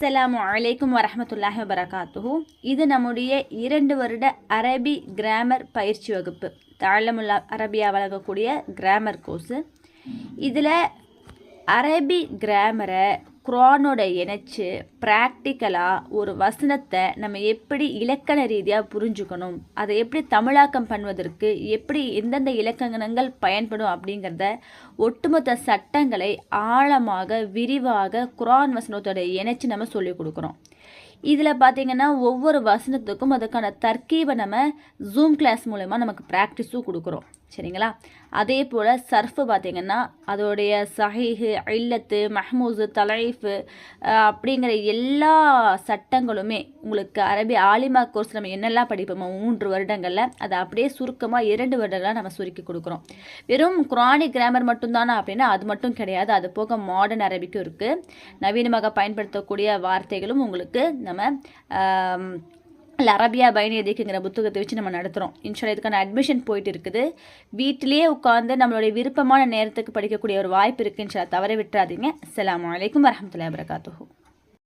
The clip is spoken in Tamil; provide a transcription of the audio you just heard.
அஸ்ஸலாமு அலைக்கும் வரஹ்மத்துல்லாஹி வபரகாத்துஹு. இது நம்முடைய 2 வருட அரபி கிராமர் பயிற்சி வகுப்பு. தஅல்லமுல் அரபியா வழங்கக்கூடிய கிராமர் கோர்ஸு. இதில் அரபி கிராமரை குர்ஆனோட இணைச்சு ப்ராக்டிக்கலாக ஒரு வசனத்தை நம்ம எப்படி இலக்கண ரீதியாக புரிஞ்சுக்கணும், அதை எப்படி தமிழாக்கம் பண்ணுவதற்கு எப்படி எந்தெந்த இலக்கணங்கள் பயன்படும் அப்படிங்கிறத ஒட்டுமொத்த சட்டங்களை ஆழமாக விரிவாக குர்ஆன் வசனத்தோட இணைச்சு நம்ம சொல்லிக் கொடுக்குறோம். இதில் பார்த்திங்கன்னா ஒவ்வொரு வசனத்துக்கும் அதுக்கான தர்க்கீபை நம்ம ஜூம் கிளாஸ் மூலமா நமக்கு ப்ராக்டிஸும் கொடுக்குறோம். சரிங்களா? அதே போல் சர்ஃபு பார்த்திங்கன்னா அதோடைய சஹீஹு, இல்லத்து, மஹ்மூஸு, தலைஃபு அப்படிங்கிற எல்லா சட்டங்களுமே உங்களுக்கு அரபி ஆலிமா கோர்ஸ் நம்ம என்னெல்லாம் படிப்போமோ 3 வருடங்களில் அதை அப்படியே சுருக்கமாக 2 வருடங்களாக நம்ம சுருக்கி கொடுக்குறோம். வெறும் குர்ஆனிக் கிராமர் மட்டும்தானா அப்படின்னா அது மட்டும் கிடையாது. அது போக மாடர்ன் அரபிக்கும் இருக்குது. நவீனமாக பயன்படுத்தக்கூடிய வார்த்தைகளும் உங்களுக்கு நம்ம அரபியா பைன் எதிக்குங்கிற புத்தகத்தை வச்சு நம்ம நடத்துகிறோம். இன்ஷால்லா இதுக்கான அட்மிஷன் போயிட்டு இருக்குது. வீட்டிலேயே உட்காந்து நம்மளுடைய விருப்பமான நேரத்துக்கு படிக்கக்கூடிய ஒரு வாய்ப்பு இருக்குது. இன்ஷால்லா தவற விட்டுறாதீங்க. அஸ்ஸலாமு அலைக்கும் வரஹ்மத்துல்லாஹி வபரகாத்துஹு.